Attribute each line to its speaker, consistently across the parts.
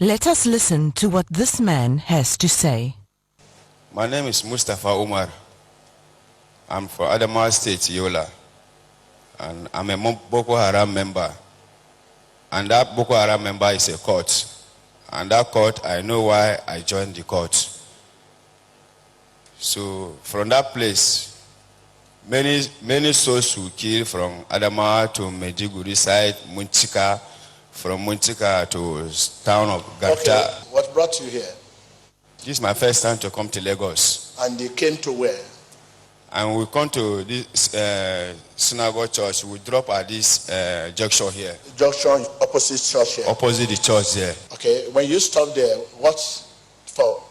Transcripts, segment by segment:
Speaker 1: Let us listen to what this man has to say.
Speaker 2: My name is Mustafa Umar. I'm from Adamawa State, Yola. And I'm a Boko Haram member. And that Boko Haram member is a court. And that court, I know why I joined the court. So from that place, many souls were killed from Adamawa to Medjugorje side, Munchika, from Munchika to town of Gata.
Speaker 3: Okay, what brought you here?
Speaker 2: This is my first time to come to Lagos.
Speaker 3: And you came to where?
Speaker 2: And we come to this synagogue church. We drop at this junction here.
Speaker 3: Junction opposite church here.
Speaker 2: Opposite the church there.
Speaker 3: Okay, when you stop there, what for?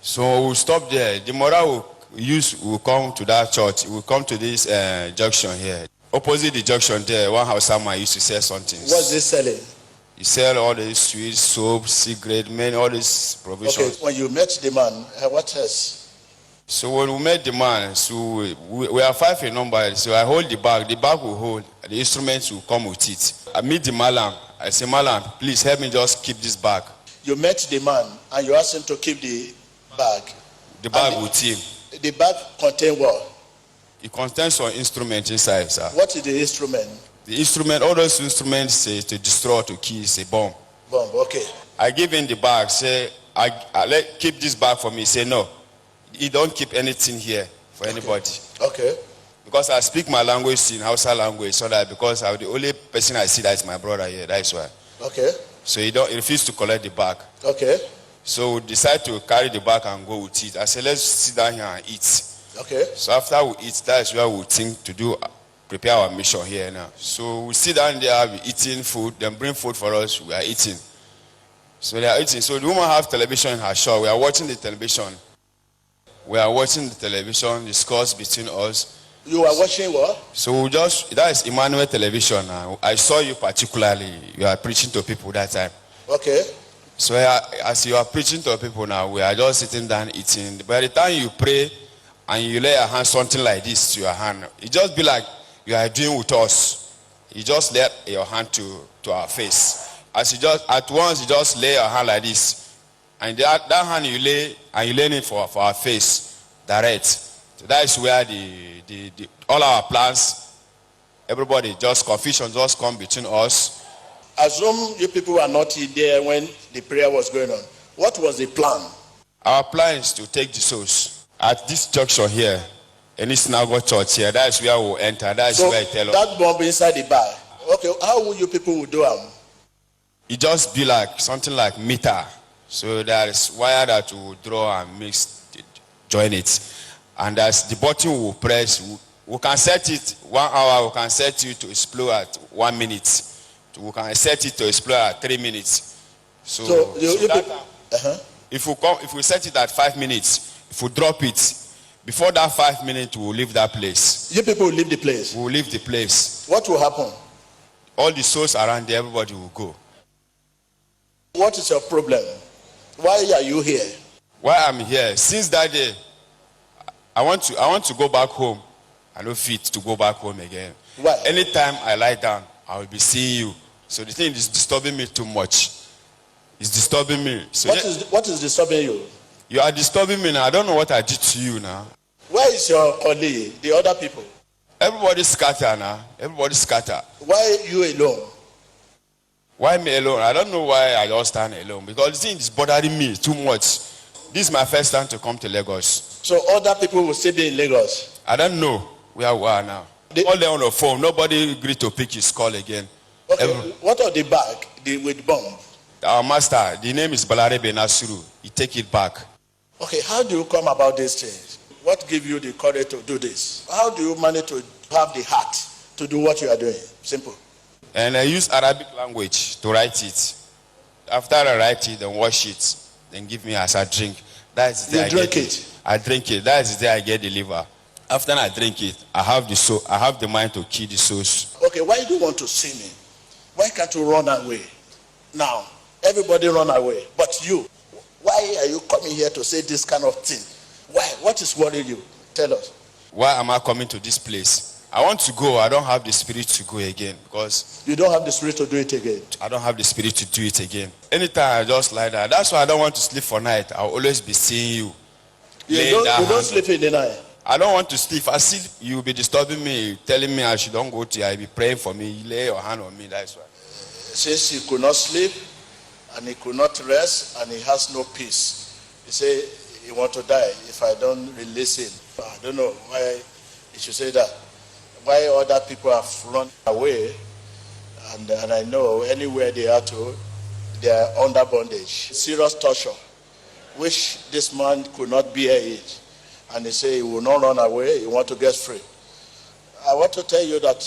Speaker 2: So we stop there. The moral will come to that church. We come to this junction here. Opposite the junction there, one house man used to sell something.
Speaker 3: What's he selling?
Speaker 2: He sell all these sweets, soap, cigarette, all these provisions.
Speaker 3: Okay, when you met the man, what else?
Speaker 2: So when we met the man, so we are 5 in number. So I hold the bag will hold, the instruments will come with it. I meet the malam. I say, Malam, please help me just keep this bag.
Speaker 3: You met the man and you asked him to keep the bag.
Speaker 2: The bag with him.
Speaker 3: The bag contains what?
Speaker 2: It contains some instrument inside, sir.
Speaker 3: What is the instrument?
Speaker 2: The instrument, all those instruments say to destroy, to kill, say bomb.
Speaker 3: Bomb, okay.
Speaker 2: I give him the bag, say, keep this bag for me. Say, no, you don't keep anything here for anybody.
Speaker 3: Okay.
Speaker 2: Because I speak my language in Hausa language, so that because I'm the only person I see that is my brother here, that's why.
Speaker 3: Okay.
Speaker 2: So he refused to collect the bag.
Speaker 3: Okay.
Speaker 2: So we decide to carry the bag and go with it. I said, let's sit down here and eat.
Speaker 3: Okay.
Speaker 2: So after we eat, that's where we think to prepare our mission here now. So we sit down there, we eating food, then bring food for us, we are eating. So they are eating. So the woman have television in her shop. We are watching the television. We are watching the television, discuss between us.
Speaker 3: You are watching what?
Speaker 2: So that is Emmanuel Television now. I saw you particularly. You are preaching to people that time.
Speaker 3: Okay.
Speaker 2: So as you are preaching to people now, we are just sitting down eating. By the time you pray and you lay your hand something like this to your hand, it just be like you are doing with us. You just lay your hand to our face. As you just lay your hand like this, and that hand you lay it for our face, direct. So that is where all our plans, everybody, just confusion just come between us.
Speaker 3: Assume you people were not there when the prayer was going on. What was the plan?
Speaker 2: Our plan is to take the souls at this junction here, in this synagogue church here. That is where we'll enter. That is where I tell us.
Speaker 3: That bomb inside the bag. Okay, how will you people do it?
Speaker 2: It just be like something like meter. So there is wire that we will draw and join it. And as the button will press, we can set it 1 hour, we can set it to explode at 1 minute. We can set it to explode at 3 minutes. If we set it at 5 minutes, if we drop it, before that 5 minutes, we will leave that place.
Speaker 3: You people will leave the place?
Speaker 2: We will leave the place.
Speaker 3: What will happen?
Speaker 2: All the souls around there, everybody will go.
Speaker 3: What is your problem? Why are you here?
Speaker 2: Why I'm here? Since that day, I want to go back home. I don't fit to go back home again.
Speaker 3: Why?
Speaker 2: Anytime I lie down, I will be seeing you. So the thing is disturbing me too much. It's disturbing me. So
Speaker 3: what is disturbing you?
Speaker 2: You are disturbing me now. I don't know what I did to you now.
Speaker 3: Where is your colleague, the other people?
Speaker 2: Everybody scatter now. Everybody scatter.
Speaker 3: Why you alone?
Speaker 2: Why me alone? I don't know why I just stand alone. Because the thing is bothering me too much. This is my first time to come to Lagos.
Speaker 3: So other people will still be in Lagos?
Speaker 2: I don't know where we are now. All there on the phone. Nobody agreed to pick his call again.
Speaker 3: Okay. What of the bag with bomb?
Speaker 2: Our master, the name is Balarebe Nasuru. He take it back.
Speaker 3: Okay, how do you come about these things? What gave you the courage to do this? How do you manage to have the heart to do what you are doing? Simple.
Speaker 2: And I use Arabic language to write it. After I write it, then wash it, then give me as I drink. That's the day I drink it. I drink it. That is the day I get the liver. After I drink it, I have the mind to kill the souls.
Speaker 3: Okay, why do you want to see me? Why can't you run away? Now, everybody run away. But you, why are you coming here to say this kind of thing? Why? What is worrying you? Tell us.
Speaker 2: Why am I coming to this place? I want to go. I don't have the spirit to go again because
Speaker 3: You don't have the spirit to do it again.
Speaker 2: I don't have the spirit to do it again. Anytime I just lie that. That's why I don't want to sleep for night. I'll always be seeing you.
Speaker 3: You don't sleep in the night.
Speaker 2: I don't want to sleep. I sleep, you'll be disturbing me, telling me I should don't go to you. I'll be praying for me. You lay your hand on me. That's why.
Speaker 3: Since he could not sleep and he could not rest and he has no peace, he say he want to die if I don't release him. I don't know why he should say that. Why other people have run away, and I know anywhere they are to, they are under bondage. Serious torture, which this man could not bear it. And he say he will not run away, he want to get free. I want to tell you that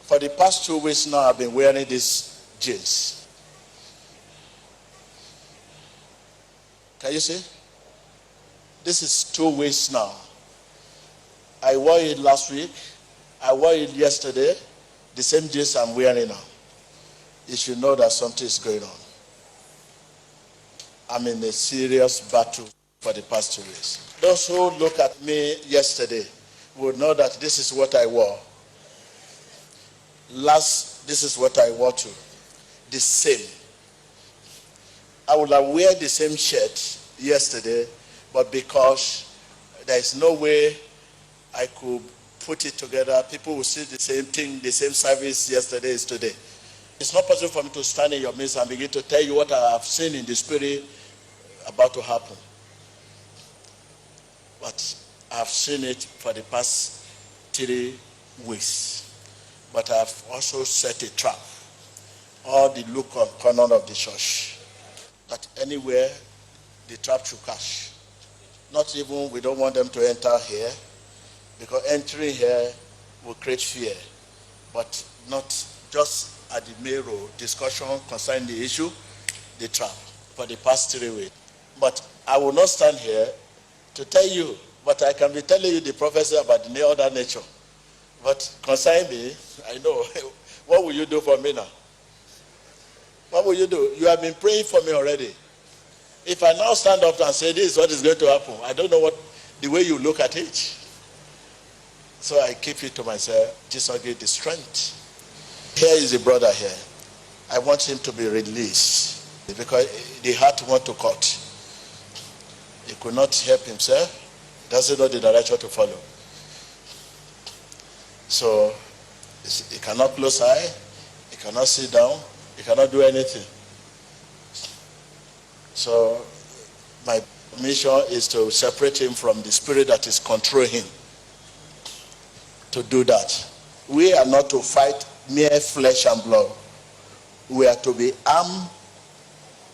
Speaker 3: for the past 2 weeks now, I've been wearing these jeans. Can you see? This is 2 weeks now. I wore it last week. I wore it yesterday. The same jeans I'm wearing now. You should know that something is going on. I'm in a serious battle for the past 2 weeks. Those who look at me yesterday would know that this is what I wore. This is what I wore too. The same. I would have wear the same shirt yesterday, but because there is no way I could put it together, people will see the same thing, the same service yesterday is today. It's not possible for me to stand in your midst and begin to tell you what I have seen in the spirit about to happen. But I've seen it for the past 3 weeks. But I've also set a trap. All the look on corner of the church. That anywhere the trap should catch. Not even, we don't want them to enter here. Because entering here will create fear. But not just at the main road, discussion concerning the issue, the trap, for the past 3 weeks. But I will not stand here to tell you, but I can be telling you the prophecy about the other nature. But concerning me, I know. What will you do for me now? What will you do? You have been praying for me already. If I now stand up and say this is what is going to happen, I don't know the way you look at it. So I keep it to myself. Jesus give the strength. Here is the brother here. I want him to be released because the heart want to cut. He could not help himself. Doesn't know the direction to follow. So he cannot close eye. He cannot sit down. He cannot do anything. So my mission is to separate him from the spirit that is controlling him. To do that. We are not to fight mere flesh and blood. We are to be armed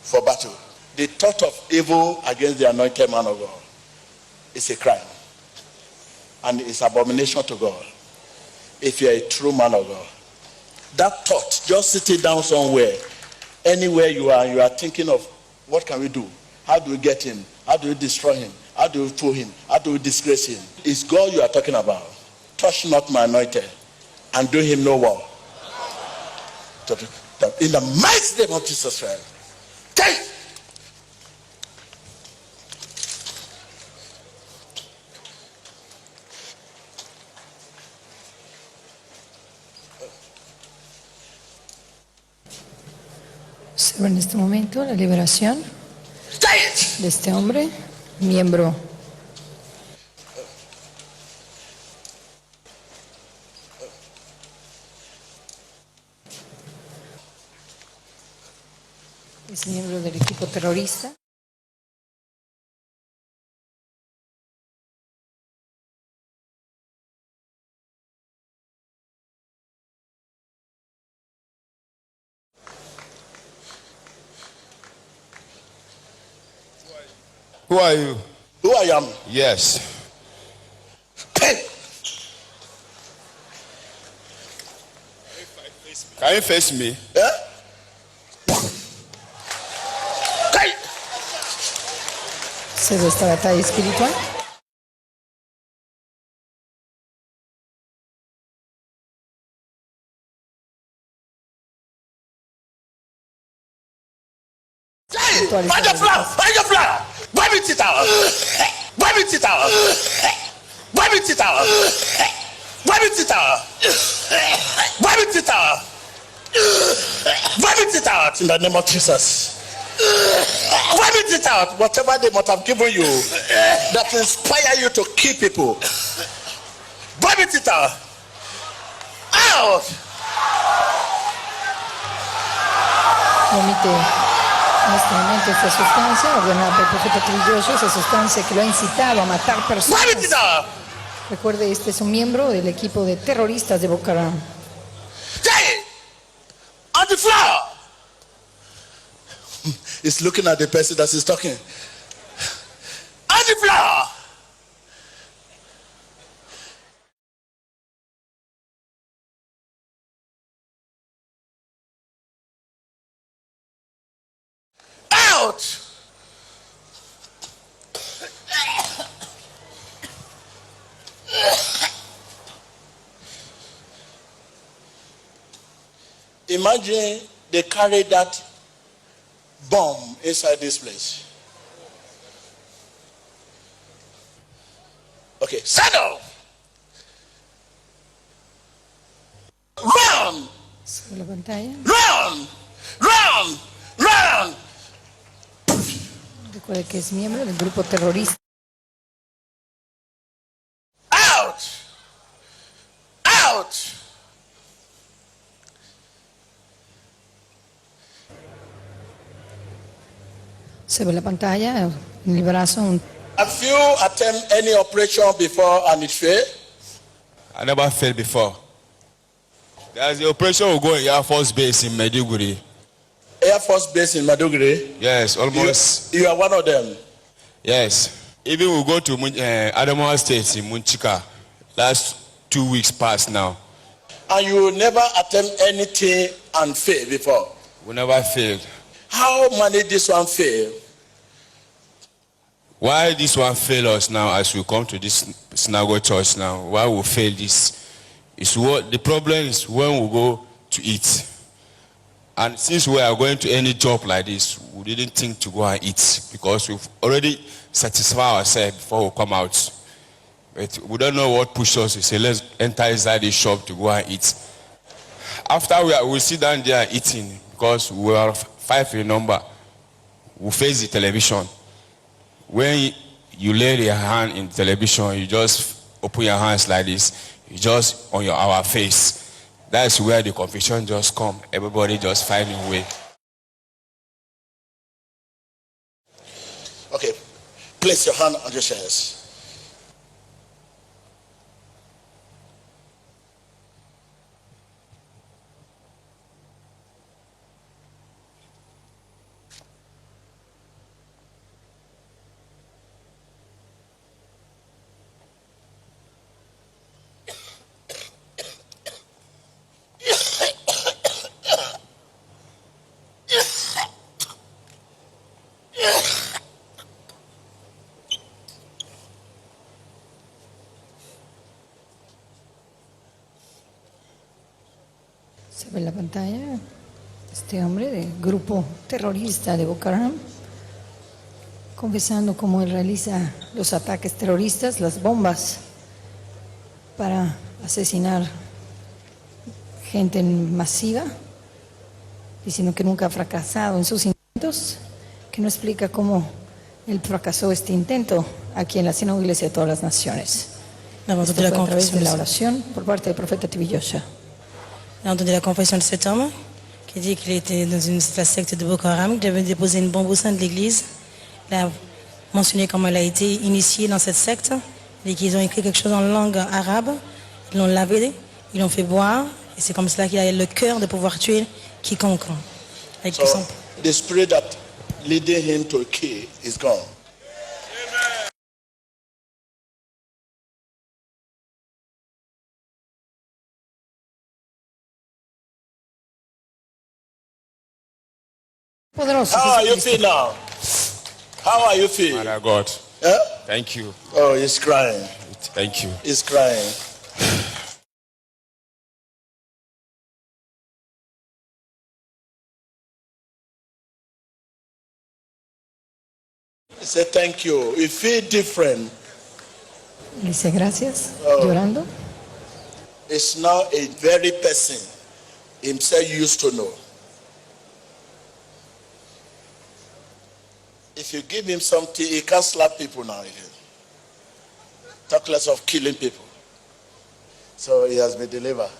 Speaker 3: for battle. The thought of evil against the anointed man of God is a crime. And it's abomination to God. If you're a true man of God. That thought, just sitting down somewhere, anywhere you are thinking of, what can we do? How do we get him? How do we destroy him? How do we fool him? How do we disgrace him? It's God you are talking about. Touch not my anointed and do him no wrong. In the mighty name of Jesus Christ. Take!
Speaker 4: Observa en este momento la liberación de este hombre, miembro. Es miembro del equipo terrorista.
Speaker 2: Who are you?
Speaker 3: Who I am?
Speaker 2: Yes. Can you face me?
Speaker 3: Yeah?
Speaker 4: ¿Se ve esta batalla espiritual?
Speaker 3: Find your flag! Find your flag! Wipe it out! Wipe it out! Wipe it out! Vomit it out. Vomit it out. Vomit it out in the name of Jesus. Vomit it out. Whatever they must have given you that inspire you to kill people. Vomit it out. Out.
Speaker 4: Vomite en este momento esta sustancia ordenada por el profeta Trilloso, esa sustancia que lo ha incitado a matar personas.
Speaker 3: Vomit it out.
Speaker 4: Recuerde, este es un miembro del equipo de terroristas de Boko Haram.
Speaker 3: Hey! On the floor. He's looking at the person that is talking. On the floor. Out. Imagine they carry that bomb inside this place. Okay, settle. Run.
Speaker 4: Sobre la pantalla.
Speaker 3: Run. Run. Run.
Speaker 4: Recuerde que es miembro del grupo terrorista.
Speaker 3: Out. Out.
Speaker 4: Se ve la pantalla, en el brazo, un
Speaker 3: Have you attempted any operation before and it failed?
Speaker 2: I never failed before. There's the operation will go in Air Force Base in Maiduguri.
Speaker 3: Air Force Base in Maiduguri.
Speaker 2: Yes, almost.
Speaker 3: You are one of them.
Speaker 2: Yes. Even we go to Adamawa State in Munchika. Last 2 weeks past now.
Speaker 3: And you never attempt anything and fail before.
Speaker 2: We never failed.
Speaker 3: How many this one fail?
Speaker 2: Why this one fail us now as we come to this synagogue church now? Why we fail this? Is what the problem is when we go to eat. And since we are going to any job like this, we didn't think to go and eat because we've already satisfied ourselves before we come out. But we don't know what pushed us. We say, let's enter inside the shop to go and eat. After we sit down there eating, because we are 5 in number, we face the television. When you lay your hand in the television, you just open your hands like this. You just on our face. That's where the confusion just come. Everybody just finding a way.
Speaker 3: Okay, place your hand on your chest.
Speaker 4: Se ve en la pantalla este hombre del grupo terrorista de Boko Haram confesando cómo él realiza los ataques terroristas, las bombas para asesinar gente masiva, diciendo que nunca ha fracasado en sus intentos, que no explica cómo él fracasó este intento aquí en la Sinagoga Iglesia de todas las naciones. Esto fue a través de la oración por parte del profeta Tibiyosha.
Speaker 5: On a entendu la confession de cet homme qui dit qu'il était dans la secte de Boko Haram, qu'il avait déposé une bombe au sein de l'église. Il a mentionné comment il a été initié dans cette secte et qu'ils ont écrit quelque chose en langue arabe. Ils l'ont lavé, ils l'ont fait boire et c'est comme cela qu'il a le cœur de pouvoir tuer quiconque. Avec
Speaker 3: So the spirit that leading him to kill is gone.
Speaker 4: Poderoso.
Speaker 3: How are you feel now? How are you feel?
Speaker 2: Father God,
Speaker 3: Eh?
Speaker 2: thank you.
Speaker 3: Oh, he's crying.
Speaker 2: Thank you.
Speaker 3: He's crying. He said, thank you. You feel different.
Speaker 4: Dice gracias,
Speaker 3: Oh.
Speaker 4: llorando.
Speaker 3: is now a very person himself used to know. If you give him something, he can't slap people now again. Talk less of killing people. So he has been delivered.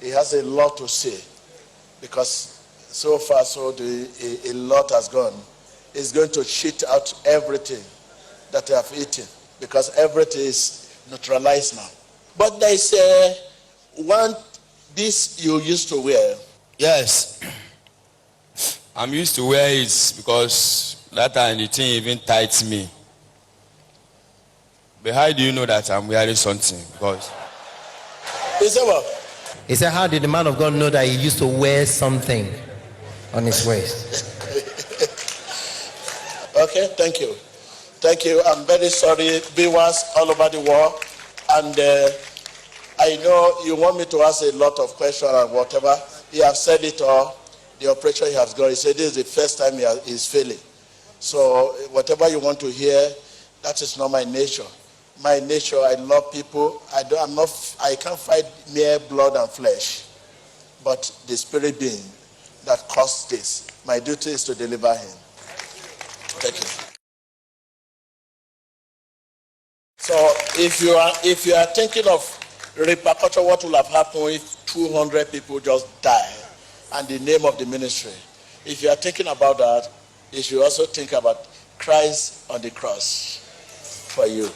Speaker 3: He has a lot to say because so far a lot has gone. He's going to shit out everything that they have eaten because everything is neutralized now. But there is one, this you used to wear.
Speaker 2: Yes. I'm used to wear it because that time the thing even tights me. But how do you know that I'm wearing something? Because
Speaker 3: He said what?
Speaker 6: He said, how did the man of God know that he used to wear something on his waist?
Speaker 3: Okay, thank you. Thank you. I'm very sorry, viewers all over the world. And I know you want me to ask a lot of questions and whatever. He has said it all. The operation he has got. He said this is the first time he is failing. So whatever you want to hear, that is not my nature. My nature, I love people. I can't fight mere blood and flesh, but the spirit being that caused this. My duty is to deliver him. Thank you. So if you are thinking of repercussion, what will have happened if 200 people just die and the name of the ministry? If you are thinking about that, you should also think about Christ on the cross for you.